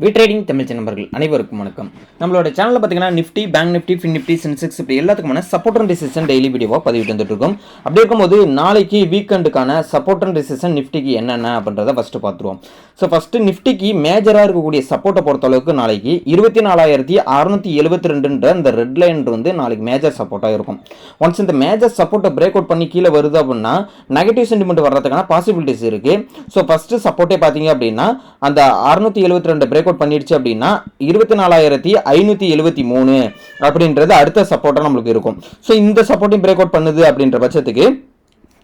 Trading Tamil நண்பர்கள் அனைவருக்கும் வணக்கம். நம்மளோட சேனலில் பார்த்தீங்கன்னா Nifty, bank Nifty, fin Nifty, Sensex இப்படி எல்லாத்துக்குமான சப்போர்ட் அண்ட் ரெசிஸ்டன்ஸ் டெய்லி வீடியோவாக பதிவிட்டு வந்துட்டு இருக்கோம். அப்படி இருக்கும்போது நாளைக்கு வீக்கெண்டுக்கான சப்போர்ட் அண்ட் ரெசிஸ்டன்ஸ் நிஃப்டிக்கு என்னென்ன அப்படின்றத ஃபஸ்ட்டு பார்த்துருவோம். ஸோ ஃபஸ்ட்டு நிஃப்டிக்கு மேஜராக இருக்கக்கூடிய சப்போர்ட்டை பொறுத்தளவுக்கு நாளைக்கு 24,672 இந்த ரெட் லைன் வந்து நாளைக்கு மேஜர் சப்போர்ட்டாக இருக்கும். ஒன்ஸ் இந்த மேஜர் சப்போர்ட்டை பிரேக் அவுட் பண்ணி கீழே வருது அப்படின்னா நெகட்டிவ் சென்டிமெண்ட் வர்றதுக்கான பாசிபிலிட்டிஸ் இருக்குது. ஸோ ஃபஸ்ட்டு சப்போர்ட்டே பார்த்தீங்க அப்படின்னா அந்த 672 பிரேக் அவுட் பண்ணிடுச்சு அப்படின்னா 24,573 அப்படின்றது அடுத்த சப்போர்ட்டா நம்மளுக்கு இருக்கும். ஸோ இந்த சப்போர்ட்டையும் பிரேக் அவுட் பண்ணுது அப்படின்ற பட்சத்துக்கு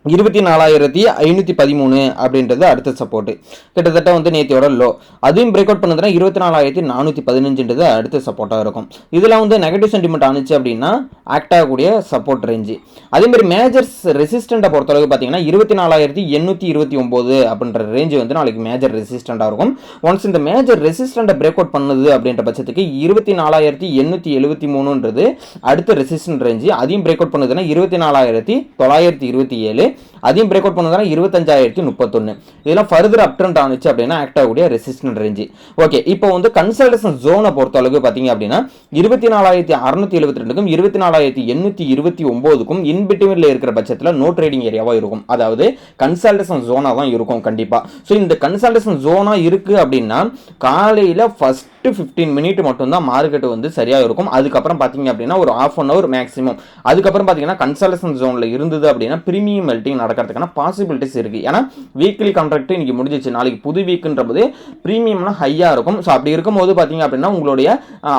24,513 அப்படின்றது அடுத்த சப்போர்ட்டு, கிட்டத்தட்ட வந்து நேத்தியோட லோ. அதையும் பிரேக் அவுட் பண்ணதுன்னா 24,415 அடுத்த சப்போர்ட்டாக இருக்கும். இதெல்லாம் வந்து நெகட்டிவ் சென்டிமெண்ட் ஆனிச்சு அப்படின்னா ஆக்ட் ஆகக்கூடிய சப்போர்ட் ரேஞ்சு. அதேமாதிரி மேஜர்ஸ் ரெசிஸ்டண்ட்டை பொறுத்தளவுக்கு பார்த்தீங்கன்னா 24,829 அப்படின்ற ரேஞ்சு வந்து நாளைக்கு மேஜர் ரெசிஸ்டண்ட்டாக இருக்கும். ஒன்ஸ் இந்த மேஜர் ரெசிஸ்டண்ட்டை பிரேக் அவுட் பண்ணுது அப்படின்ற பட்சத்துக்கு 24,873 அடுத்த ரெசிஸ்டன்ட் ரேஞ்சு. அதையும் பிரேக் அவுட் பண்ணுதுன்னா 24,927, அதையும் பிரேக் அவுட் பண்ணதுனா 25,031. இதெல்லாம் ஃபர்தர் அப் ட்ரெண்ட் ஆனிச்சு அப்படின்னா ஆக்ட் ஆகக்கூடிய ரெசிஸ்டன்ட் ரேஞ்சு. ஓகே, இப்போ வந்து கன்சல்டேஷன் ஜோனை பொறுத்த அளவுக்கு பார்த்தீங்க அப்படின்னா 24,672க்கும் 24,829க்கும் இன்பிட்வீனில் இருக்கிற பட்சத்தில் நோ ட்ரேடிங் ஏரியாவாக இருக்கும். அதாவது கன்சல்டேஷன் ஜோனாக தான் இருக்கும் கண்டிப்பாக. ஸோ இந்த கன்சல்டேஷன் ஜோனாக இருக்குது அப்படின்னா காலையில் ஃபஸ்ட்டு 15 மினிட் மட்டும்தான் மார்க்கெட் வந்து சரியாக இருக்கும். அதுக்கப்புறம் பார்த்தீங்க அப்படின்னா ஒரு ½ அன் அவர் மேக்ஸிமம். அதுக்கப்புறம் பார்த்தீங்கன்னா கன்சல்டேஷன் ஜோனில் இருந்தது அப்படின்னா பிரீமியம் மெல்டிங் நடக்கிறதுக்கான பாசிபிலிட்டிஸ் இருக்குது. ஏன்னா வீக்லி கான்ட்ராக்ட் இன்னைக்கு முடிஞ்சிச்சு, நாளைக்கு புது வீக்குன்ற போது ப்ரீமியம்னா ஹையாக இருக்கும். ஸோ அப்படி இருக்கும்போது பார்த்தீங்க அப்படின்னா உங்களுடைய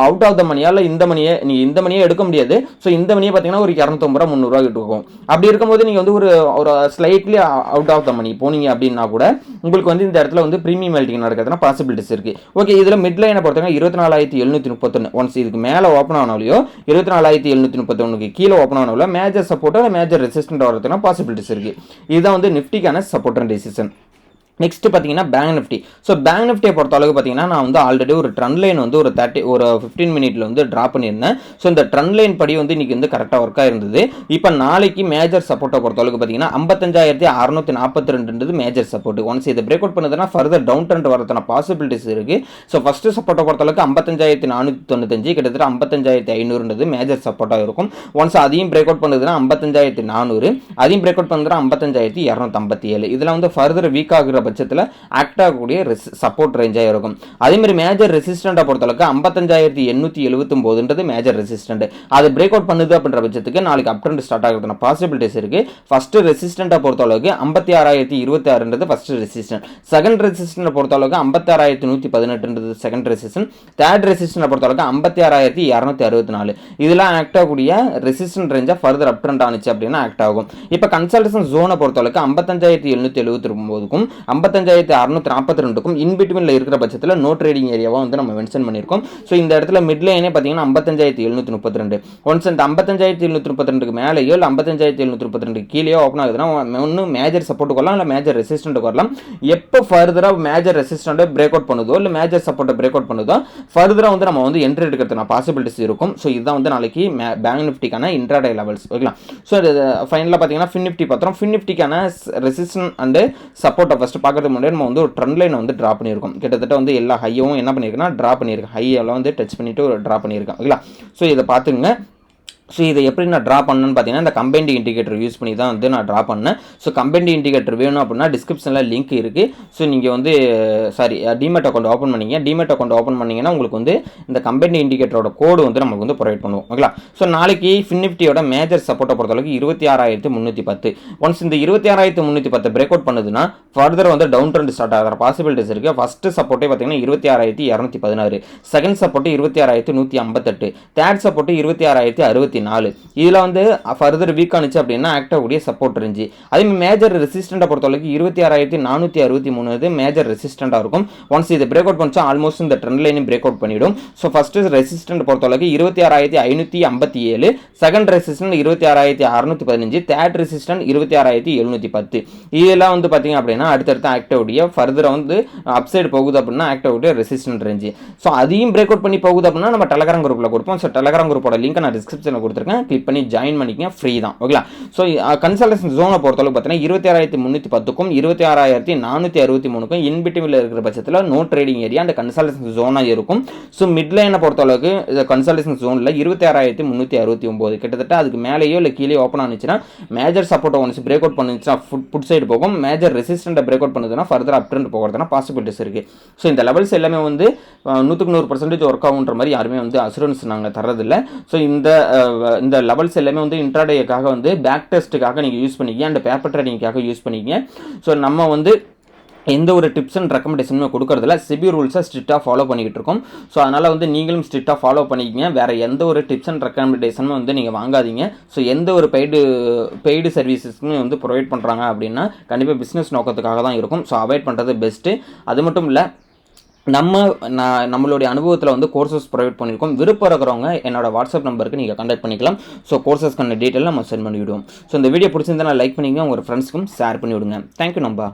அவுட் ஆஃப் த மணியால் இந்த மணியை நீங்கள் இந்த மணியை எடுக்க முடியாது. ஸோ இந்த மணியை பார்த்தீங்கன்னா ஒரு 250 ரூபா 300 கிட்ட இருக்கும். அப்படி இருக்கும்போது நீங்கள் வந்து ஒரு ஸ்லைட்லி அவுட் ஆஃப் த மணி போனீங்க அப்படின்னா கூட உங்களுக்கு வந்து இந்த இடத்துல வந்து பிரீமியம் மெல்டிங் நடக்கிறதுனா பாசிபிலிட்டிஸ் இருக்குது. ஓகே, இதில் மிட் லைனை பொறுத்தவரை 24,731. ஒன்ஸ் இதுக்கு மேலே ஓப்பன் ஆனாலையோ 24,731 கீழே ஓப்பன் ஆனாலோ மேஜர் சப்போர்ட்டோ மேஜர் ரெசிஸ்டன்ட் வரதுனா பாசிபிலிட்டிஸ் இருக்குது. இதுதான் வந்து நிஃப்டிக்கான சப்போர்ட் அண்ட் ரெசிஸ்டன்ஸ். நெக்ஸ்ட் பார்த்தீங்கன்னா பேங்க் நிஃப்டி. ஸோ பேங்க் நிஃப்டியை பொறுத்த அளவுக்கு பார்த்தீங்கன்னா நான் வந்து ஆல்ரெடி ஒரு ட்ரெண்ட் லைன் வந்து ஒரு 15 மினிட்ல வந்து ட்ரா பண்ணியிருந்தேன். ஸோ இந்த ட்ரெண்ட் லைன் படி வந்து இன்னைக்கு வந்து கரெக்டாக ஒர்க்காக இருந்தது. இப்போ நாளைக்கு மேஜர் சப்போர்ட்டை பொறுத்த அளவுக்கு பார்த்தீங்கன்னா 55,642 மேஜர் சப்போர்ட். ஒன்ஸ் இதை பிரேக் அவுட் பண்ணதுன்னா ஃபர்தர் டவுன் ட்ரெண்ட் வரதுன பாசிபிலிட்டிஸ் இருக்குது. ஸோ ஃபஸ்ட்டு சப்போர்ட்டை பொறுத்த அளவுக்கு 55,495 கிட்டத்தட்ட 55,500 மேஜர் சப்போர்ட்டாக இருக்கும். ஒன்ஸ் அதையும் பிரேக் அவுட் பண்ணதுன்னா 55,400, அதையும் பிரேக் அவுட் பண்ணதுன்னா 55,257. இதெல்லாம் வந்து ஃபர்தர் வீக் ஆகுற பட்சத்தில் ஆக்ட் ஆகக்கூடிய சப்போர்ட் ரேஞ்சாக இருக்கும். அதே மாதிரி மேஜர் ரெசிஸ்டண்ட்டை பொறுத்தளவுக்கு 55,879 மேஜர் ரெசிஸ்டன்ட். அது பிரேக் அவுட் பண்ணுது அப்படின்ற பட்சத்துக்கு நாளைக்கு அப் ட்ரெண்ட் ஸ்டார்ட் ஆகிறதுன பாசிபிலிட்டிஸ் இருக்கு. ஃபர்ஸ்ட் ரெசிஸ்டண்ட்டை பொறுத்தளவுக்கு 56,026 ஃபர்ஸ்ட் ரெசிஸ்டன்ட். செகண்ட் ரெசிஸ்டன்ட்டை பொறுத்தளவுக்கு 56,118 செகண்ட் ரெசிஸ்டன்ட். தேர்ட் ரெசிஸ்டன்ட்டை பொறுத்தளவுக்கு 56,264. இதெல்லாம் ஆக்ட் ஆகக்கூடிய ரெசிஸ்டன்ட் ரேஞ்சா ஃபர்தர் அப் ட்ரெண்ட் ஆனிச்சு அப்படின்னா ஆக்ட் ஆகும். இப்போ கன்சல்டேஷன் ஜோனை பொறுத்தளவுக்கு 55,779க்கும் 55,642க்கும் இன்பிட்வீன்ல இருக்கிற பட்சத்தில் நோ ட்ரேடிங் ஏரியாவா வந்து நம்ம மென்ஷன் பண்ணியிருக்கோம். ஸோ இந்த இடத்துல மிட் லைனே பார்த்தீங்கன்னா 55,732. ஒன்ஸ் இந்த 55,732க்கு மேலேயோ இல்லை 55,732 கீழே ஓப்பன் ஆகுதுன்னா ஒன்று மேஜர் சப்போர்ட்டுக்கு வரலாம் இல்லை மேஜர் ரெசிஸ்டன்ட்டுக்கு வரலாம். எப்போ ஃபர்தராக மேஜர் ரெசிஸ்டன்ட்டை பிரேக் அவுட் பண்ணுதோ இல்லை மேஜர் சப்போர்ட்டை பிரேக் அவுட் பண்ணுதோ ஃபர்தராக வந்து நம்ம வந்து என்ட்ரி எடுக்கிறதுனா பாசிபிலிட்டிஸ் இருக்கும். ஸோ இதுதான் வந்து நாளைக்கு பேங்க் நிஃப்டிக்கான இன்ட்ராடே லெவல்ஸ். ஓகேங்களா? ஸோ ஃபைனலாக பார்த்தீங்கன்னா ஃபின் நிஃப்டி பார்த்துறோம். ஃபின் நிஃப்டிக்கான ரெசிஸ்டன்ட் அண்ட் சப்போர்ட்டை ஃபஸ்ட்டு பார்க்கறதுக்கு முன்னாடி நம்ம வந்து ஒரு ட்ரெண்ட் லைனை வந்து ட்ரா பண்ணியிருக்கோம். கிட்டத்தட்ட வந்து எல்லா ஹையும் என்ன பண்ணியிருக்கேன்னா ட்ரா பண்ணியிருக்கேன். ஹையெல்லாம் வந்து டச் பண்ணிவிட்டு ட்ரா பண்ணியிருக்கேன். ஓகேங்களா? ஸோ இதை பார்த்துங்க. ஸோ இதை எப்படி நான் ட்ரா பண்ணேன்னு பார்த்தீங்கன்னா இந்த கம்பைன்ட் இண்டிகேட்டர் யூஸ் பண்ணி தான் வந்து நான் ட்ரா பண்ணேன். ஸோ கம்பைன்ட் இண்டிகேட்டர் வேணும் அப்படின்னா டிஸ்கிரிப்ஷனில் லிங்க் இருக்குது. ஸோ நீங்கள் வந்து டிமேட் அக்கௌண்ட் ஓப்பன் பண்ணிங்க. டிமேட் அக்கௌண்ட் ஓப்பன் பண்ணிங்கன்னா உங்களுக்கு வந்து இந்த கம்பைன்ட் இண்டிகேட்டரோட கோடு வந்து நமக்கு வந்து ப்ரொவைட் பண்ணுவோம். ஓகேங்களா? ஸோ நாளைக்கு ஃபின் நிஃப்டியோட மேஜர் சப்போர்ட்டை பொறுத்தளவுக்கு 26,310. ஒன்ஸ் இந்த 26,310 பிரேக் அவுட் பண்ணுதுன்னா ஃபர்தர் வந்து டவுன் ட்ரெண்ட் ஸ்டார்ட் ஆகிற பாசிபிலிட்டிஸ் இருக்குது. ஃபர்ஸ்ட் சப்போர்ட்டே பார்த்தீங்கன்னா 26,216, செகண்ட் சப்போர்ட்டு 26,158, தேர்ட் சப்போர்ட்டு 26,064. இதில் வந்து ஃபர்தர் வீக் ஆனிச்சு அப்படின்னா ஆக்ட் ஆகக்கூடிய சப்போர்ட் ரேஞ்சு. அதே மேஜர் ரெசிஸ்டண்ட்டை பொறுத்தளவுக்கு 26,463 மேஜர் ரெசிஸ்டண்ட்டாக இருக்கும். ஒன்ஸ் இதை பிரேக் அவுட் பண்ணிச்சா ஆல்மோஸ்ட் இந்த ட்ரெண்ட் லைனையும் பிரேக் அவுட் பண்ணிவிடும். ஸோ ஃபர்ஸ்ட் ரெசிஸ்டன்ட் பொறுத்தளவுக்கு 26,557, செகண்ட் ரெசிஸ்டன்ட் 26,615, தேர்ட் ரெசிஸ்டன்ட் 26,710. இதெல்லாம் வந்து பார்த்தீங்க அப்படின்னா அடுத்தடுத்த ஆக்ட் ஆகக்கூடிய ஃபர்தராக வந்து அப்சைடு போகுது அப்படின்னா ஆக்ட் ஆகக்கூடிய ரெசிஸ்டன்ட் ரேஞ்சு. ஸோ அதையும் பிரேக் அவுட் பண்ணி போகுது அப்படின்னா நம்ம டெலகிராம் குரூப்பில் கொடுப்போம். ஸோ டெலகிராம் குரூப்போட லிங்க் நான் டிஸ்கிரிப்ஷனில் கொடுத்துருக்கேன், கிளிக் பண்ணி ஜாயின் பண்ணிக்கங்க, ஃப்ரீ தான். ஓகேங்களா? ஸோ கன்சல்டேஷன் ஜோனை பொறுத்தளவுக்கு பார்த்தீங்கன்னா 26,310க்கும் 26,463க்கும் இன்பிட்வீனில் இருக்கிற பட்சத்தில் no trading area and consultation ஜோனாக இருக்கும். ஸோ மிட்லைனை பொறுத்தளவுக்கு கன்சல்டேஷன் ஜோனில் 26,369 கிட்டத்தட்ட அதுக்கு மேலேயோ இல்லை கீழே ஓப்பன் ஆனிச்சுன்னா major support once break out பண்ணிச்சுன்னா ஃபுட் சைடு போகும். மேஜர் ரெசிஸ்டண்ட்டை பிரேக் அவுட் பண்ணுதுன்னா ஃபர்தர் அப் ட்ரெண்ட் போகிறதுனா பாசிபிலிட்டிஸ் இருக்குது. ஸோ இந்த லெவல்ஸ் எல்லாமே வந்து 100% ஒர்க் ஆகுன்ற மாதிரி யாருமே வந்து அசூரன்ஸ் நாங்கள் தரதில்லை. ஸோ இந்த லெவல்ஸ் எல்லாமே வந்து இன்ட்ராடேக்காக வந்து பேக் டெஸ்ட்டுக்காக நீங்கள் யூஸ் பண்ணிக்கிங்க அண்ட் பேப்பர் ட்ரேடிங்காக யூஸ் பண்ணிக்கிங்க. ஸோ நம்ம வந்து எந்த ஒரு டிப்ஸ் அண்ட் ரெக்கமெண்டேஷனுமே கொடுக்கறதில்ல, செபி ரூல்ஸை ஸ்ட்ரிக்டாக ஃபாலோ பண்ணிக்கிட்டு இருக்கோம். ஸோ அதனால் வந்து நீங்களும் ஸ்ட்ரிக்டாக ஃபாலோ பண்ணிக்கிங்க. வேறு எந்த ஒரு டிப்ஸ் அண்ட் ரெக்கமெண்டேஷனும் வந்து நீங்கள் வாங்காதீங்க. ஸோ எந்த ஒரு பெய்டு சர்வீசஸ்க்குமே வந்து ப்ரொவைட் பண்ணுறாங்க அப்படின்னா கண்டிப்பாக பிஸ்னஸ் நோக்கத்துக்காக தான் இருக்கும். ஸோ அவாய்ட் பண்ணுறது பெஸ்ட்டு. அது மட்டும் இல்லை, நம்மளுடைய அனுபவத்தில் வந்து கோர்சஸ் ப்ரொவைட் பண்ணியிருக்கோம். விருப்பம் இருக்கிறவங்க என்னோட வாட்ஸ்அப் நம்பருக்கு நீங்கள் கான்டாக்ட் பண்ணிக்கலாம். ஸோ கோர்சஸ்க்கான டீட்டெயில் நம்ம சென்ட் பண்ணிவிடுவோம். ஸோ இந்த வீடியோ பிடிச்சிருந்தா லைக் பண்ணிங்க, உங்கள் ஃப்ரெண்ட்ஸ்க்கும் ஷேர் பண்ணி விடுங்க. தேங்க்யூ நம்பா.